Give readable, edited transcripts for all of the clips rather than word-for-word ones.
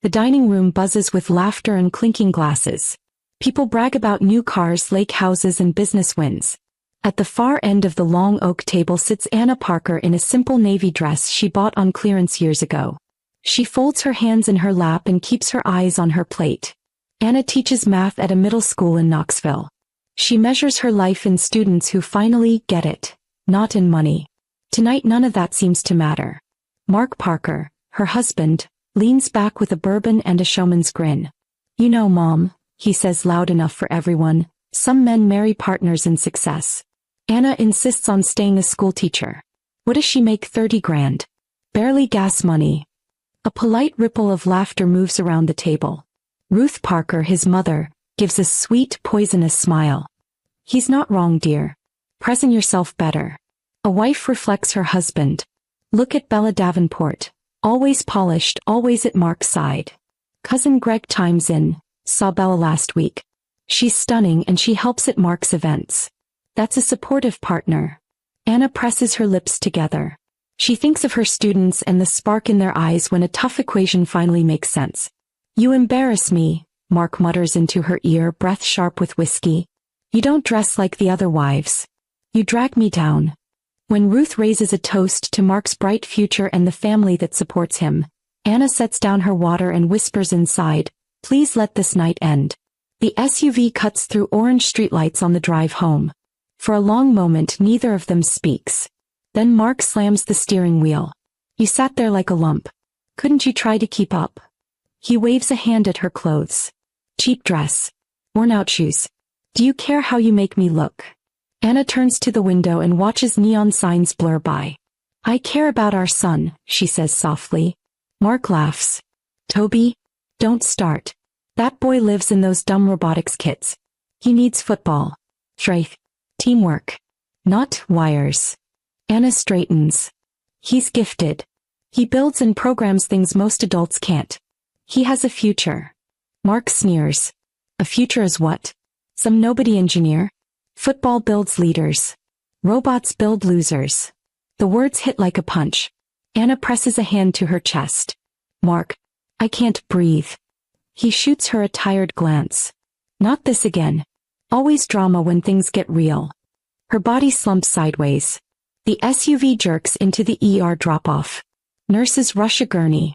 The dining room buzzes with laughter and clinking glasses. People brag about new cars, lake houses, and business wins. At the far end of the long oak table sits Anna Parker in a simple navy dress she bought on clearance years ago. She folds her hands in her lap and keeps her eyes on her plate. Anna teaches math at a middle school in Knoxville. She measures her life in students who finally get it, not in money. Tonight none of that seems to matter. Mark Parker, her husband, leans back with a bourbon and a showman's grin. "You know, Mom," he says loud enough for everyone, "some men marry partners in success. Anna insists on staying a schoolteacher. What does she make? 30 grand. Barely gas money." A polite ripple of laughter moves around the table. Ruth Parker, his mother, gives a sweet, poisonous smile. "He's not wrong, dear. Present yourself better." A wife reflects her husband. "Look at Bella Davenport. Always polished, always at Mark's side. Cousin Greg chimes in, saw Bella last week. She's stunning and she helps at Mark's events. That's a supportive partner." Anna presses her lips together. She thinks of her students and the spark in their eyes when a tough equation finally makes sense. "You embarrass me," Mark mutters into her ear, breath sharp with whiskey. "You don't dress like the other wives. You drag me down." When Ruth raises a toast to Mark's bright future and the family that supports him, Anna sets down her water and whispers inside, "Please let this night end." The SUV cuts through orange streetlights on the drive home. For a long moment neither of them speaks. Then Mark slams the steering wheel. "You sat there like a lump. Couldn't you try to keep up?" He waves a hand at her clothes. "Cheap dress. Worn out shoes. Do you care how you make me look?" Anna turns to the window and watches neon signs blur by. "I care about our son," she says softly. Mark laughs. "Toby? Don't start. That boy lives in those dumb robotics kits. He needs football. Strength. Teamwork. Not wires." Anna straightens. "He's gifted. He builds and programs things most adults can't. He has a future." Mark sneers. "A future is what? Some nobody engineer? Football builds leaders. Robots build losers." The words hit like a punch. Anna presses a hand to her chest. "Mark, I can't breathe." He shoots her a tired glance. "Not this again. Always drama when things get real." Her body slumps sideways. The SUV jerks into the ER drop-off. Nurses rush a gurney.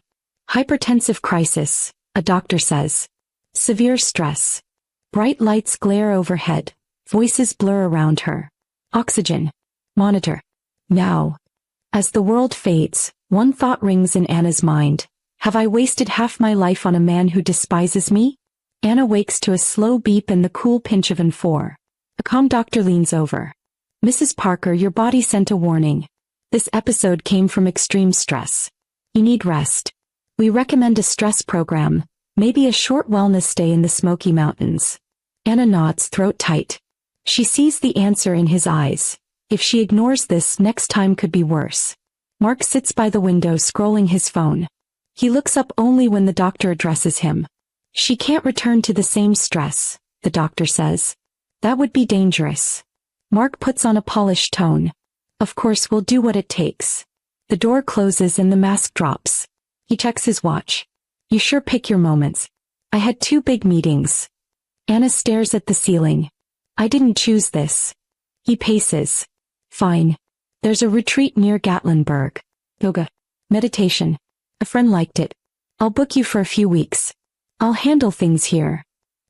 "Hypertensive crisis," a doctor says. "Severe stress." Bright lights glare overhead. Voices blur around her. "Oxygen. Monitor. Now." As the world fades, one thought rings in Anna's mind. Have I wasted half my life on a man who despises me? Anna wakes to a slow beep and the cool pinch of an 4. A calm doctor leans over. "Mrs. Parker, your body sent a warning. This episode came from extreme stress. You need rest. We recommend a stress program, maybe a short wellness stay in the Smoky Mountains." Anna nods, throat tight. She sees the answer in his eyes. If she ignores this, next time could be worse. Mark sits by the window scrolling his phone. He looks up only when the doctor addresses him. "She can't return to the same stress," the doctor says. "That would be dangerous." Mark puts on a polished tone. "Of course we'll do what it takes." The door closes and the mask drops. He checks his watch. "You sure pick your moments. I had 2 big meetings." Anna stares at the ceiling. "I didn't choose this." He paces. "Fine. There's a retreat near Gatlinburg. Yoga. Meditation. A friend liked it. I'll book you for a few weeks. I'll handle things here."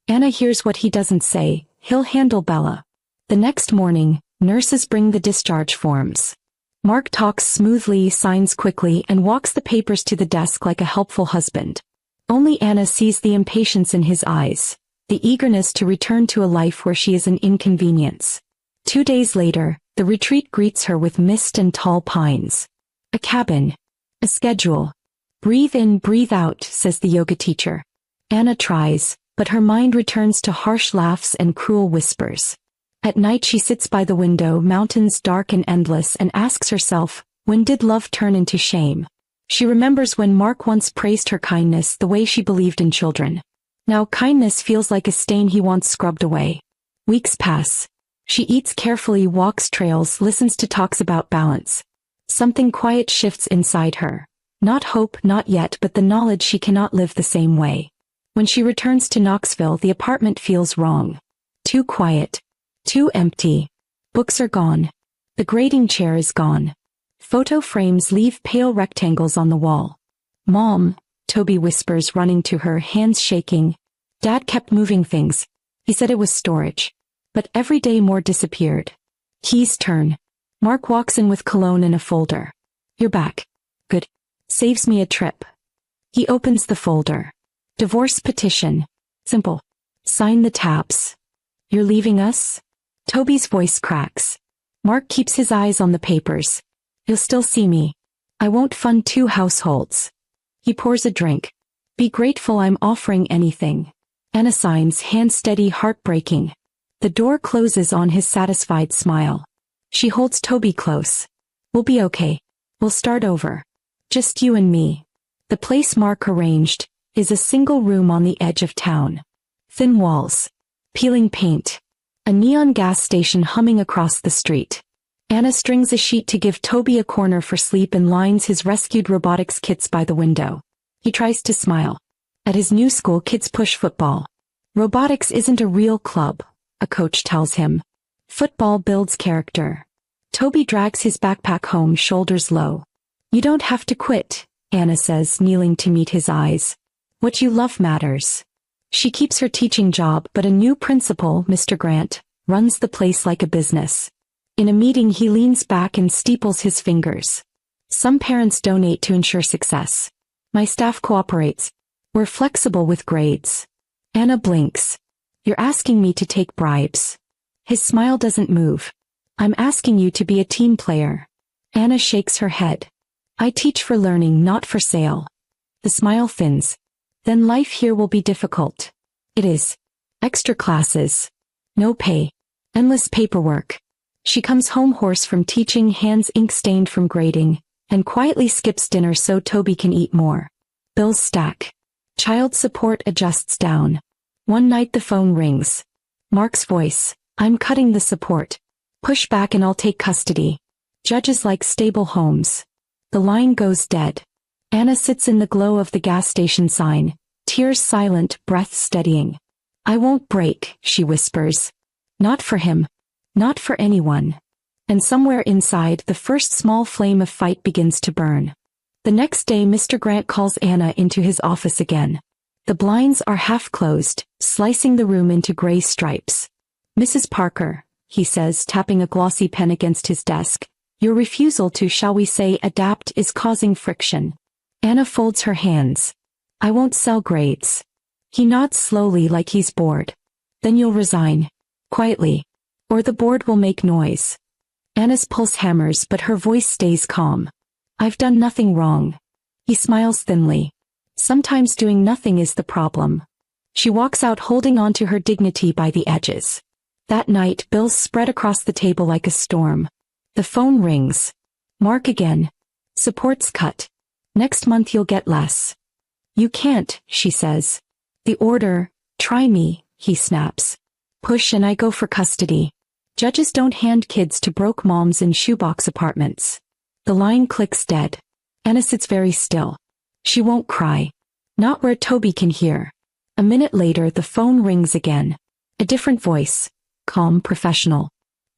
Anna hears what he doesn't say. He'll handle Bella. The next morning, nurses bring the discharge forms. Mark talks smoothly, signs quickly, and walks the papers to the desk like a helpful husband. Only Anna sees the impatience in his eyes, the eagerness to return to a life where she is an inconvenience. 2 days later, the retreat greets her with mist and tall pines. A cabin. A schedule. "Breathe in, breathe out," says the yoga teacher. Anna tries, but her mind returns to harsh laughs and cruel whispers. At night she sits by the window, mountains dark and endless, and asks herself, when did love turn into shame? She remembers when Mark once praised her kindness the way she believed in children. Now kindness feels like a stain he wants scrubbed away. Weeks pass. She eats carefully, walks trails, listens to talks about balance. Something quiet shifts inside her. Not hope, not yet, but the knowledge she cannot live the same way. When she returns to Knoxville, the apartment feels wrong. Too quiet. Too empty. Books are gone. The grading chair is gone. Photo frames leave pale rectangles on the wall. Mom, Toby whispers, running to her, hands shaking. Dad kept moving things. He said it was storage. But every day more disappeared. Keys turn. Mark walks in with cologne and a folder. You're back. Good. Saves me a trip. He opens the folder. Divorce petition. Simple. Sign the tabs. You're leaving us? Toby's voice cracks. Mark keeps his eyes on the papers. You'll still see me. I won't fund 2 households. He pours a drink. Be grateful I'm offering anything. Anna signs, hand steady, heartbreaking. The door closes on his satisfied smile. She holds Toby close. We'll be okay. We'll start over. Just you and me. The place Mark arranged is a single room on the edge of town. Thin walls. Peeling paint. A neon gas station humming across the street. Anna strings a sheet to give Toby a corner for sleep and lines his rescued robotics kits by the window. He tries to smile. At his new school, kids push football. Robotics isn't a real club, a coach tells him. Football builds character. Toby drags his backpack home, shoulders low. You don't have to quit, Anna says, kneeling to meet his eyes. What you love matters. She keeps her teaching job, but a new principal, Mr. Grant, runs the place like a business. In a meeting, he leans back and steeples his fingers. Some parents donate to ensure success. My staff cooperates. We're flexible with grades. Anna blinks. You're asking me to take bribes. His smile doesn't move. I'm asking you to be a team player. Anna shakes her head. I teach for learning, not for sale. The smile thins. Then life here will be difficult. It is. Extra classes. No pay. Endless paperwork. She comes home hoarse from teaching, hands ink-stained from grading, and quietly skips dinner so Toby can eat more. Bills stack. Child support adjusts down. One night the phone rings. Mark's voice. I'm cutting the support. Push back and I'll take custody. Judges like stable homes. The line goes dead. Anna sits in the glow of the gas station sign, tears silent, breath steadying. I won't break, she whispers. Not for him. Not for anyone. And somewhere inside, the first small flame of fight begins to burn. The next day, Mr. Grant calls Anna into his office again. The blinds are half closed, slicing the room into gray stripes. Mrs. Parker, he says, tapping a glossy pen against his desk, your refusal to, shall we say, adapt is causing friction. Anna folds her hands. I won't sell grades. He nods slowly like he's bored. Then you'll resign. Quietly. Or the board will make noise. Anna's pulse hammers, but her voice stays calm. I've done nothing wrong. He smiles thinly. Sometimes doing nothing is the problem. She walks out holding on to her dignity by the edges. That night, bills spread across the table like a storm. The phone rings. Mark again. Support's cut. Next month you'll get less. You can't, she says. The order, try me, he snaps. Push and I go for custody. Judges don't hand kids to broke moms in shoebox apartments. The line clicks dead. Anna sits very still. She won't cry. Not where Toby can hear. A minute later the phone rings again. A different voice. Calm, professional.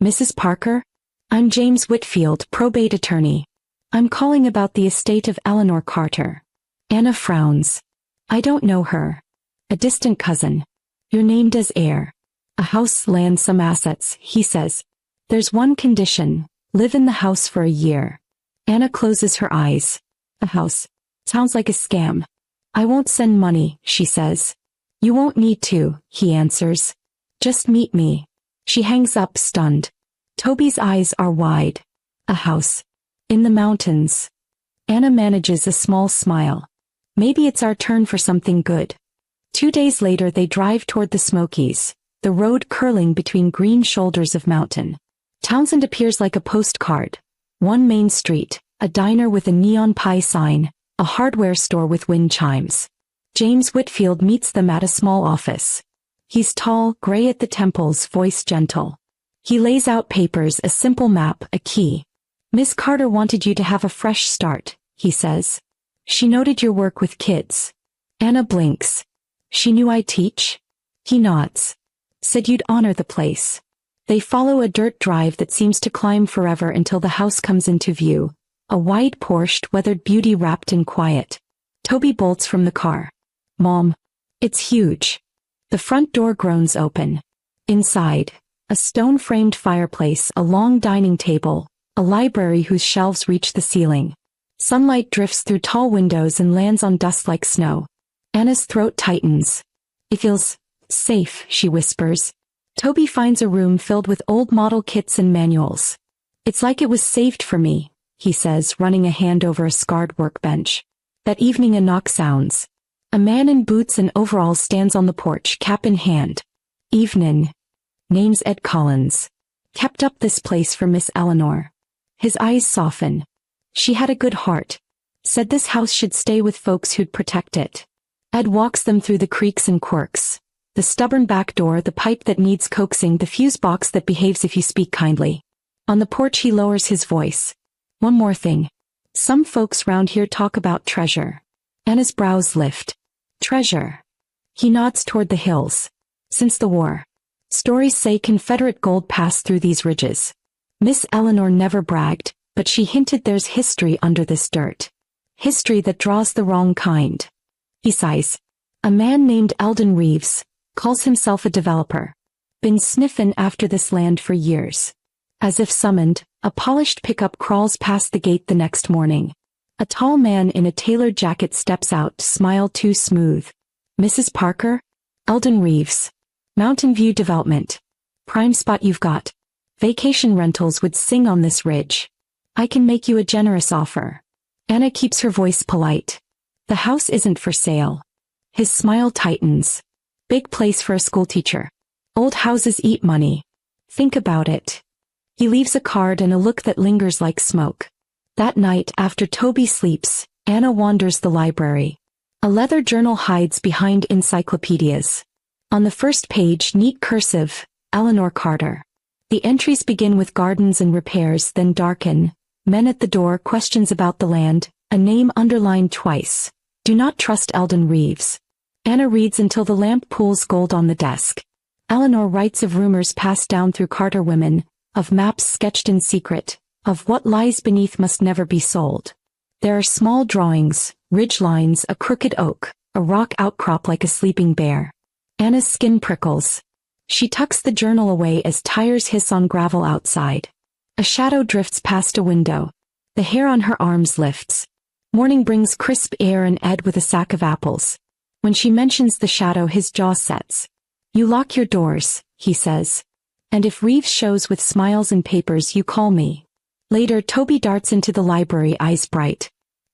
Mrs. Parker? I'm James Whitfield, probate attorney. I'm calling about the estate of Eleanor Carter. Anna frowns. I don't know her. A distant cousin. You're named as heir. A house, land, some assets, he says. There's one condition. Live in the house for a year. Anna closes her eyes. A house. Sounds like a scam. I won't send money, she says. You won't need to, he answers. Just meet me. She hangs up, stunned. Toby's eyes are wide. A house. In the mountains. Anna manages a small smile. Maybe it's our turn for something good. 2 days later they drive toward the Smokies, the road curling between green shoulders of mountain. Townsend appears like a postcard. One main street, a diner with a neon pie sign, a hardware store with wind chimes. James Whitfield meets them at a small office. He's tall, gray at the temples, voice gentle. He lays out papers, a simple map, a key. Miss Carter wanted you to have a fresh start, he says. She noted your work with kids. Anna blinks. She knew I teach? He nods. Said you'd honor the place. They follow a dirt drive that seems to climb forever until the house comes into view. A wide-porched, weathered beauty wrapped in quiet. Toby bolts from the car. Mom. It's huge. The front door groans open. Inside, a stone-framed fireplace, a long dining table, a library whose shelves reach the ceiling. Sunlight drifts through tall windows and lands on dust like snow. Anna's throat tightens. It feels safe, she whispers. Toby finds a room filled with old model kits and manuals. It's like it was saved for me, he says, running a hand over a scarred workbench. That evening a knock sounds. A man in boots and overalls stands on the porch, cap in hand. Evenin'. Name's Ed Collins. Kept up this place for Miss Eleanor. His eyes soften. She had a good heart. Said this house should stay with folks who'd protect it. Ed walks them through the creaks and quirks. The stubborn back door, the pipe that needs coaxing, the fuse box that behaves if you speak kindly. On the porch he lowers his voice. One more thing. Some folks round here talk about treasure. Anna's brows lift. Treasure. He nods toward the hills. Since the war. Stories say Confederate gold passed through these ridges. Miss Eleanor never bragged, but she hinted there's history under this dirt. History that draws the wrong kind. He sighs. A man named Eldon Reeves. Calls himself a developer. Been sniffin' after this land for years. As if summoned, a polished pickup crawls past the gate the next morning. A tall man in a tailored jacket steps out, smile too smooth. Mrs. Parker? Eldon Reeves. Mountain View Development. Prime spot you've got. Vacation rentals would sing on this ridge. I can make you a generous offer. Anna keeps her voice polite. The house isn't for sale. His smile tightens. Big place for a schoolteacher. Old houses eat money. Think about it. He leaves a card and a look that lingers like smoke. That night, after Toby sleeps, Anna wanders the library. A leather journal hides behind encyclopedias. On the first page, neat cursive, Eleanor Carter. The entries begin with gardens and repairs, then darken. Men at the door, questions about the land, a name underlined twice. Do not trust Eldon Reeves. Anna reads until the lamp pools gold on the desk. Eleanor writes of rumors passed down through Carter women, of maps sketched in secret, of what lies beneath must never be sold. There are small drawings, ridge lines, a crooked oak, a rock outcrop like a sleeping bear. Anna's skin prickles. She tucks the journal away as tires hiss on gravel outside. A shadow drifts past a window. The hair on her arms lifts. Morning brings crisp air and Ed with a sack of apples. When she mentions the shadow, his jaw sets. You lock your doors, he says. And if Reeves shows with smiles and papers, you call me. Later, Toby darts into the library, eyes bright.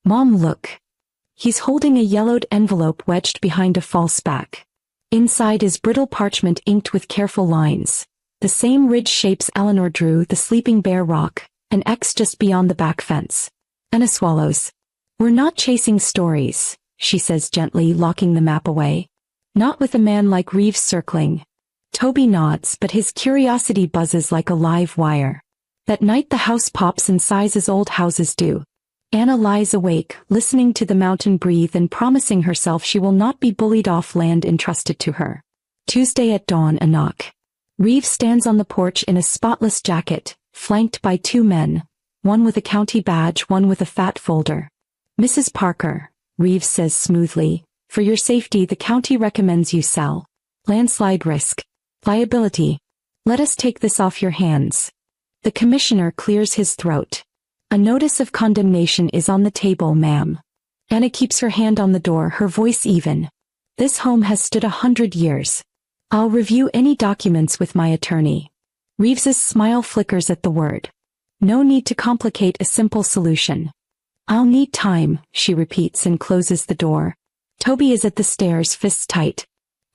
Mom, look. He's holding a yellowed envelope wedged behind a false back. Inside is brittle parchment inked with careful lines. The same ridge shapes Eleanor drew, the sleeping bear rock, an X just beyond the back fence. Anna swallows. We're not chasing stories, she says gently, locking the map away. Not with a man like Reeves circling. Toby nods, but his curiosity buzzes like a live wire. That night the house pops and sighs as old houses do. Anna lies awake, listening to the mountain breathe and promising herself she will not be bullied off land entrusted to her. Tuesday at dawn, a knock. Reeves stands on the porch in a spotless jacket, flanked by two men, one with a county badge, one with a fat folder. Mrs. Parker, Reeves says smoothly, for your safety the county recommends you sell. Landslide risk. Liability. Let us take this off your hands. The commissioner clears his throat. A notice of condemnation is on the table, ma'am. Anna keeps her hand on the door, her voice even. This home has stood 100 years. I'll review any documents with my attorney. Reeves's smile flickers at the word. No need to complicate a simple solution. I'll need time, she repeats and closes the door. Toby is at the stairs, fists tight.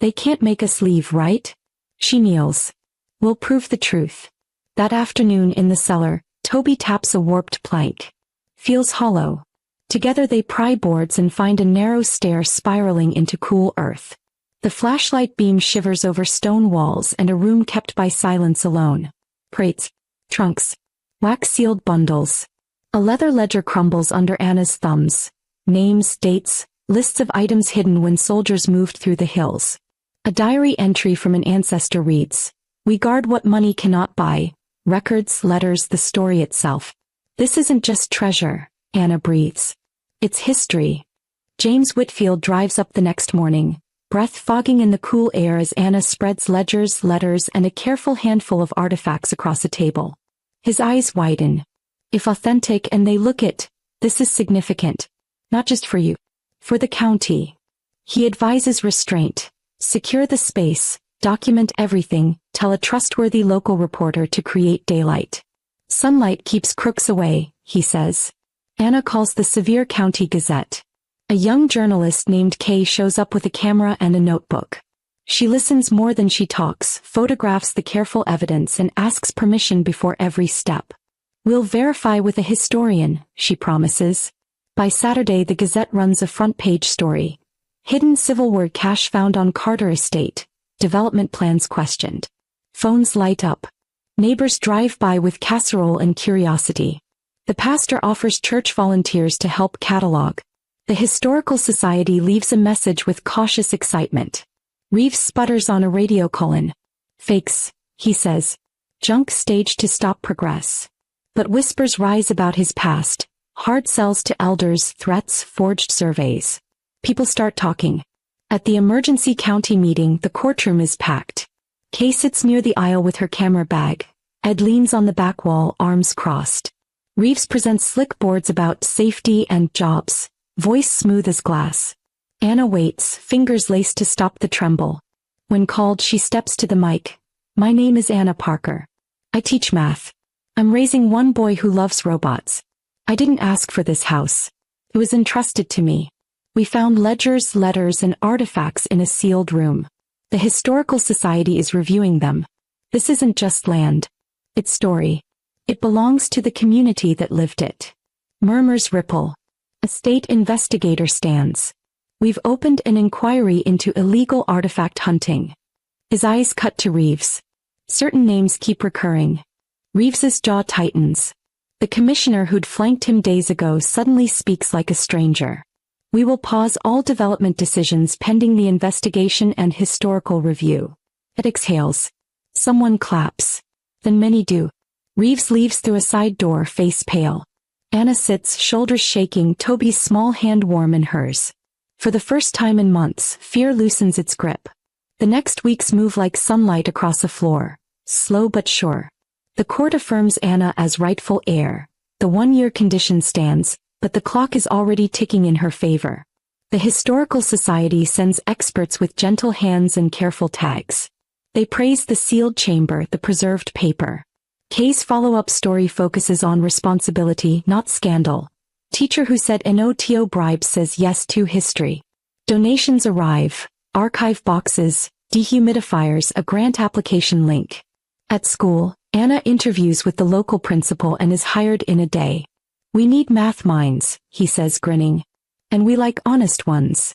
They can't make us leave, right? She kneels. We'll prove the truth. That afternoon in the cellar, Toby taps a warped plank. Feels hollow. Together they pry boards and find a narrow stair spiraling into cool earth. The flashlight beam shivers over stone walls and a room kept by silence alone. Crates, trunks, wax-sealed bundles. A leather ledger crumbles under Anna's thumbs. Names, dates, lists of items hidden when soldiers moved through the hills. A diary entry from an ancestor reads, "We guard what money cannot buy, records, letters, the story itself. This isn't just treasure," Anna breathes. It's history. James Whitfield drives up the next morning, breath fogging in the cool air as Anna spreads ledgers, letters, and a careful handful of artifacts across a table. His eyes widen. If authentic and they look it, this is significant. Not just for you. For the county. He advises restraint. Secure the space, document everything, tell a trustworthy local reporter to create daylight. Sunlight keeps crooks away, he says. Anna calls the Sevier County Gazette. A young journalist named Kay shows up with a camera and a notebook. She listens more than she talks, photographs the careful evidence and asks permission before every step. "We'll verify with a historian," she promises. By Saturday the Gazette runs a front-page story. Hidden Civil War cache found on Carter Estate. Development plans questioned. Phones light up. Neighbors drive by with casserole and curiosity. The pastor offers church volunteers to help catalog. The Historical Society leaves a message with cautious excitement. Reeves sputters on a radio colon. "Fakes," he says. "Junk staged to stop progress." But whispers rise about his past. Hard sells to elders, threats, forged surveys. People start talking. At the emergency county meeting, the courtroom is packed. Kay sits near the aisle with her camera bag. Ed leans on the back wall, arms crossed. Reeves presents slick boards about safety and jobs, voice smooth as glass. Anna waits, fingers laced to stop the tremble. When called, she steps to the mic. "My name is Anna Parker. I teach math. I'm raising one boy who loves robots. I didn't ask for this house. It was entrusted to me. We found ledgers, letters, and artifacts in a sealed room. The Historical Society is reviewing them. This isn't just land. It's story. It belongs to the community that lived it." Murmurs ripple. A state investigator stands. "We've opened an inquiry into illegal artifact hunting." His eyes cut to Reeves. Certain names keep recurring. Reeves's jaw tightens. The commissioner who'd flanked him days ago suddenly speaks like a stranger. "We will pause all development decisions pending the investigation and historical review." It exhales. Someone claps. Then many do. Reeves leaves through a side door, face pale. Anna sits, shoulders shaking, Toby's small hand warm in hers. For the first time in months, fear loosens its grip. The next weeks move like sunlight across a floor, slow but sure. The court affirms Anna as rightful heir. The one-year condition stands, but the clock is already ticking in her favor. The Historical Society sends experts with gentle hands and careful tags. They praise the sealed chamber, the preserved paper. Kay's follow-up story focuses on responsibility, not scandal. Teacher who said NOTO bribe says yes to history. Donations arrive, archive boxes, dehumidifiers, a grant application link. At school, Anna interviews with the local principal and is hired in a day. "We need math minds," he says, grinning. "And we like honest ones."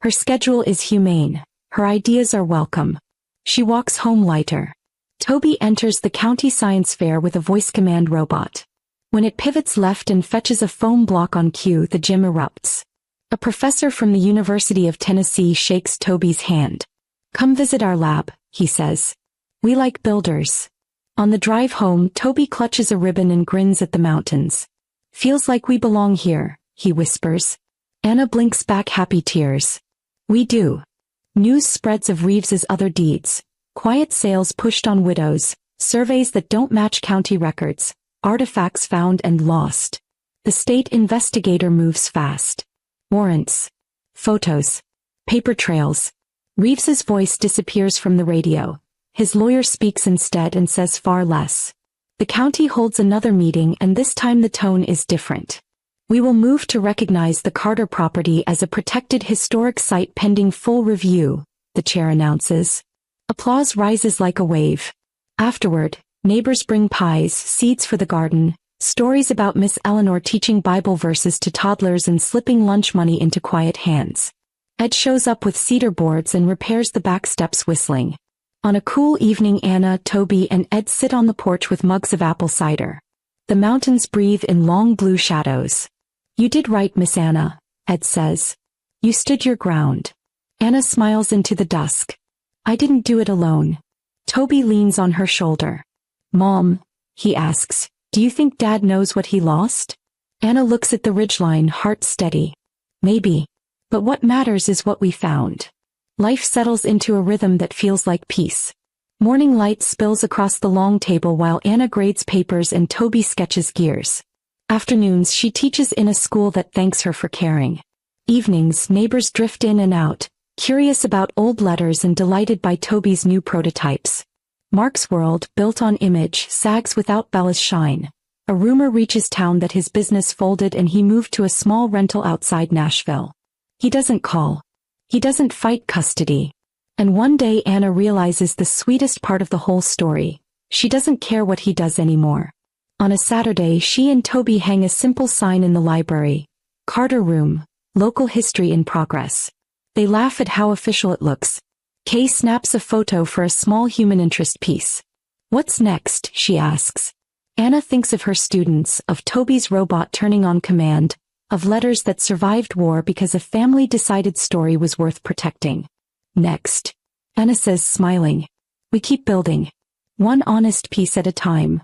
Her schedule is humane. Her ideas are welcome. She walks home lighter. Toby enters the county science fair with a voice command robot. When it pivots left and fetches a foam block on cue, the gym erupts. A professor from the University of Tennessee shakes Toby's hand. "Come visit our lab," he says. "We like builders." On the drive home, Toby clutches a ribbon and grins at the mountains. "Feels like we belong here," he whispers. Anna blinks back happy tears. "We do." News spreads of Reeves's other deeds. Quiet sales pushed on widows, surveys that don't match county records, artifacts found and lost. The state investigator moves fast. Warrants. Photos. Paper trails. Reeves's voice disappears from the radio. His lawyer speaks instead and says far less. The county holds another meeting, and this time the tone is different. "We will move to recognize the Carter property as a protected historic site pending full review," the chair announces. Applause rises like a wave. Afterward, neighbors bring pies, seeds for the garden, stories about Miss Eleanor teaching Bible verses to toddlers and slipping lunch money into quiet hands. Ed shows up with cedar boards and repairs the back steps, whistling. On a cool evening, Anna, Toby, and Ed sit on the porch with mugs of apple cider. The mountains breathe in long blue shadows. "You did right, Miss Anna," Ed says. You stood your ground. Anna smiles into the dusk. I didn't do it alone. Toby leans on her shoulder. Mom, he asks, do you think Dad knows what he lost? Anna looks at the ridgeline, heart steady. Maybe. But what matters is what we found. Life settles into a rhythm that feels like peace. Morning light spills across the long table while Anna grades papers and Toby sketches gears. Afternoons she teaches in a school that thanks her for caring. Evenings neighbors drift in and out, curious about old letters and delighted by Toby's new prototypes. Mark's world, built on image, sags without Bella's shine. A rumor reaches town that his business folded and he moved to a small rental outside Nashville. He doesn't call. He doesn't fight custody. And one day Anna realizes the sweetest part of the whole story. She doesn't care what he does anymore. On a Saturday she and Toby hang a simple sign in the library. Carter Room, local history in progress. They laugh at how official it looks. Kay snaps a photo for a small human interest piece. What's next, she asks. Anna thinks of her students, of Toby's robot turning on command, of letters that survived war because a family decided story was worth protecting. Next. Anna says, smiling. We keep building. One honest piece at a time.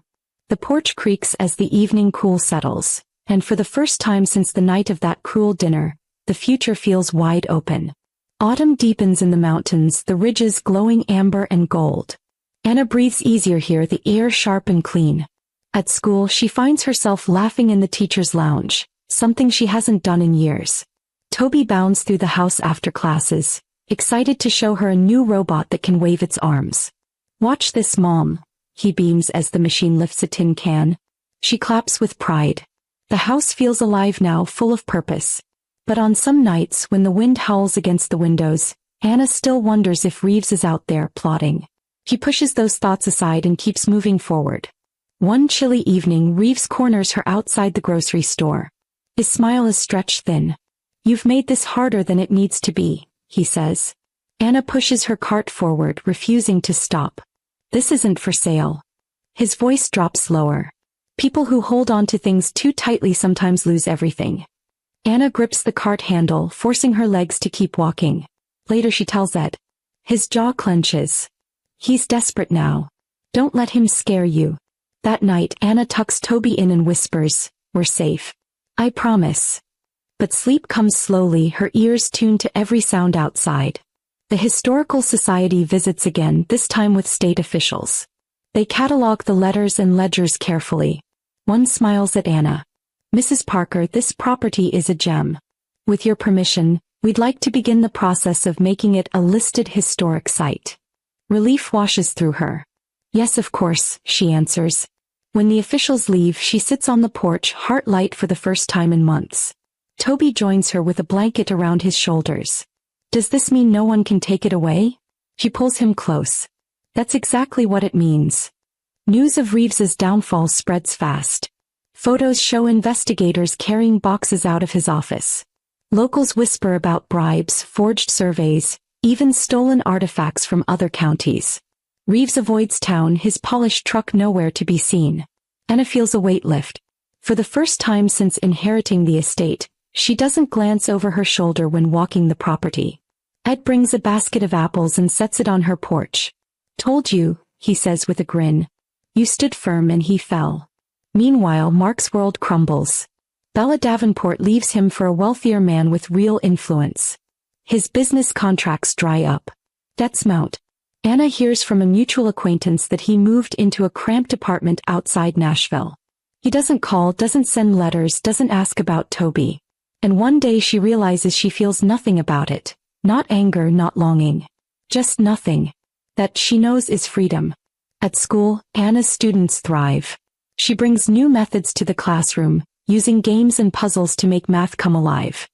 The porch creaks as the evening cool settles, and for the first time since the night of that cruel dinner, the future feels wide open. Autumn deepens in the mountains, the ridges glowing amber and gold. Anna breathes easier here, the air sharp and clean. At school she finds herself laughing in the teacher's lounge, something she hasn't done in years. Toby bounds through the house after classes, excited to show her a new robot that can wave its arms. Watch this, Mom, he beams as the machine lifts a tin can. She claps with pride. The house feels alive now, full of purpose. But on some nights when the wind howls against the windows, Anna still wonders if Reeves is out there plotting. She pushes those thoughts aside and keeps moving forward. One chilly evening Reeves corners her outside the grocery store. His smile is stretched thin. You've made this harder than it needs to be, he says. Anna pushes her cart forward, refusing to stop. This isn't for sale. His voice drops lower. People who hold on to things too tightly sometimes lose everything. Anna grips the cart handle, forcing her legs to keep walking. Later she tells Ed. His jaw clenches. He's desperate now. Don't let him scare you. That night Anna tucks Toby in and whispers, we're safe. I promise. But sleep comes slowly, her ears tuned to every sound outside. The Historical Society visits again, this time with state officials. They catalog the letters and ledgers carefully. One smiles at Anna. Mrs. Parker, this property is a gem. With your permission, we'd like to begin the process of making it a listed historic site. Relief washes through her. Yes, of course, she answers. When the officials leave, she sits on the porch, heart light for the first time in months. Toby joins her with a blanket around his shoulders. Does this mean no one can take it away? She pulls him close. That's exactly what it means. News of Reeves's downfall spreads fast. Photos show investigators carrying boxes out of his office. Locals whisper about bribes, forged surveys, even stolen artifacts from other counties. Reeves avoids town, his polished truck nowhere to be seen. Anna feels a weight lift. For the first time since inheriting the estate, she doesn't glance over her shoulder when walking the property. Ed brings a basket of apples and sets it on her porch. Told you, he says with a grin. You stood firm and he fell. Meanwhile, Mark's world crumbles. Bella Davenport leaves him for a wealthier man with real influence. His business contracts dry up. Debts mount. Anna hears from a mutual acquaintance that he moved into a cramped apartment outside Nashville. He doesn't call, doesn't send letters, doesn't ask about Toby. And one day she realizes she feels nothing about it. Not anger, not longing. Just nothing. That she knows is freedom. At school, Anna's students thrive. She brings new methods to the classroom, using games and puzzles to make math come alive.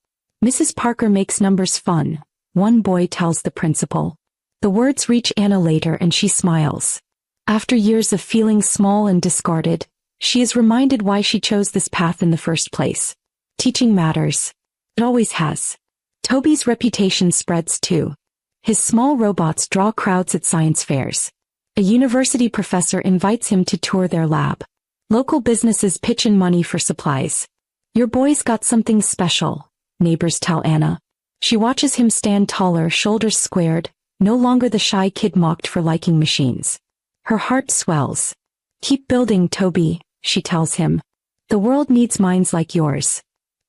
Mrs. Parker makes numbers fun, one boy tells the principal. The words reach Anna later and she smiles. After years of feeling small and discarded, she is reminded why she chose this path in the first place. Teaching matters. It always has. Toby's reputation spreads too. His small robots draw crowds at science fairs. A university professor invites him to tour their lab. Local businesses pitch in money for supplies. Your boy's got something special, neighbors tell Anna. She watches him stand taller, shoulders squared, no longer the shy kid mocked for liking machines. Her heart swells. Keep building, Toby, she tells him. The world needs minds like yours.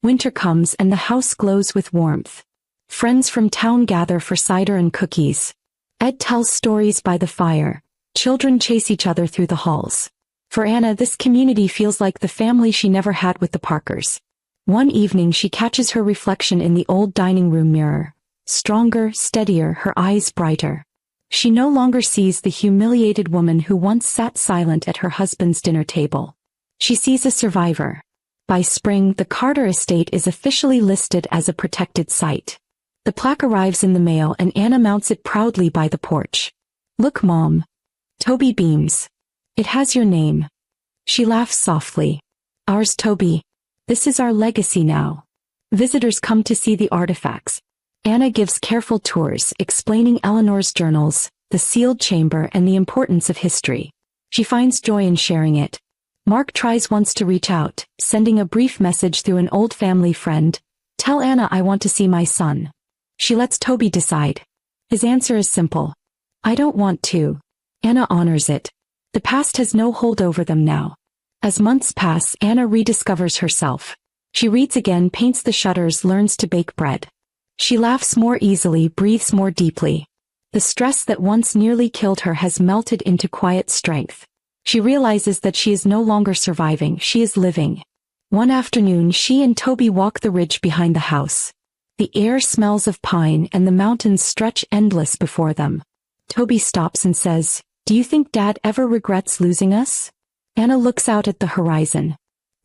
Winter comes and the house glows with warmth. Friends from town gather for cider and cookies. Ed tells stories by the fire. Children chase each other through the halls. For Anna, this community feels like the family she never had with the Parkers. One evening she catches her reflection in the old dining room mirror. Stronger, steadier, her eyes brighter. She no longer sees the humiliated woman who once sat silent at her husband's dinner table. She sees a survivor. By spring, the Carter estate is officially listed as a protected site. The plaque arrives in the mail and Anna mounts it proudly by the porch. Look, Mom. Toby beams. It has your name. She laughs softly. Ours, Toby. This is our legacy now. Visitors come to see the artifacts. Anna gives careful tours, explaining Eleanor's journals, the sealed chamber, and the importance of history. She finds joy in sharing it. Mark tries once to reach out, sending a brief message through an old family friend. Tell Anna I want to see my son. She lets Toby decide. His answer is simple. I don't want to. Anna honors it. The past has no hold over them now. As months pass, Anna rediscovers herself. She reads again, paints the shutters, learns to bake bread. She laughs more easily, breathes more deeply. The stress that once nearly killed her has melted into quiet strength. She realizes that she is no longer surviving, she is living. One afternoon she and Toby walk the ridge behind the house. The air smells of pine and the mountains stretch endless before them. Toby stops and says, "Do you think Dad ever regrets losing us?" Anna looks out at the horizon.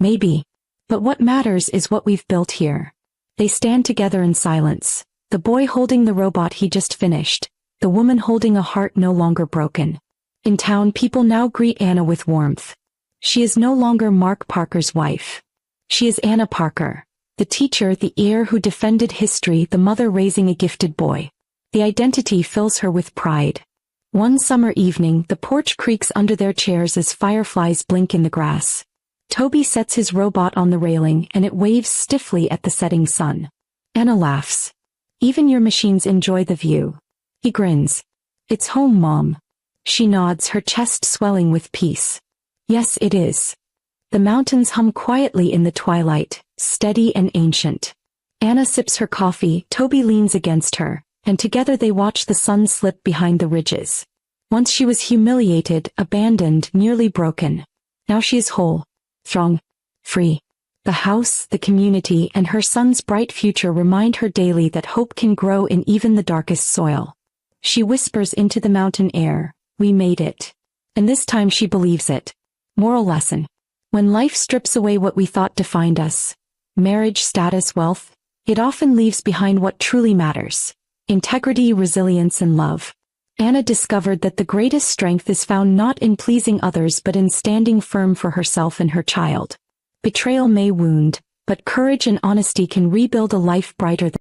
Maybe. But what matters is what we've built here. They stand together in silence, the boy holding the robot he just finished, the woman holding a heart no longer broken. In town, people now greet Anna with warmth. She is no longer Mark Parker's wife. She is Anna Parker, the teacher, the heir who defended history, the mother raising a gifted boy. The identity fills her with pride. One summer evening, the porch creaks under their chairs as fireflies blink in the grass. Toby sets his robot on the railing and it waves stiffly at the setting sun. Anna laughs. Even your machines enjoy the view. He grins. It's home, Mom. She nods, her chest swelling with peace. Yes, it is. The mountains hum quietly in the twilight, steady and ancient. Anna sips her coffee, Toby leans against her, and together they watch the sun slip behind the ridges. Once she was humiliated, abandoned, nearly broken. Now she is whole, strong, free. The house, the community, and her son's bright future remind her daily that hope can grow in even the darkest soil. She whispers into the mountain air, "We made it." And this time she believes it. Moral lesson. When life strips away what we thought defined us, marriage, status, wealth, it often leaves behind what truly matters. Integrity, resilience, and love. Anna discovered that the greatest strength is found not in pleasing others but in standing firm for herself and her child. Betrayal may wound, but courage and honesty can rebuild a life brighter than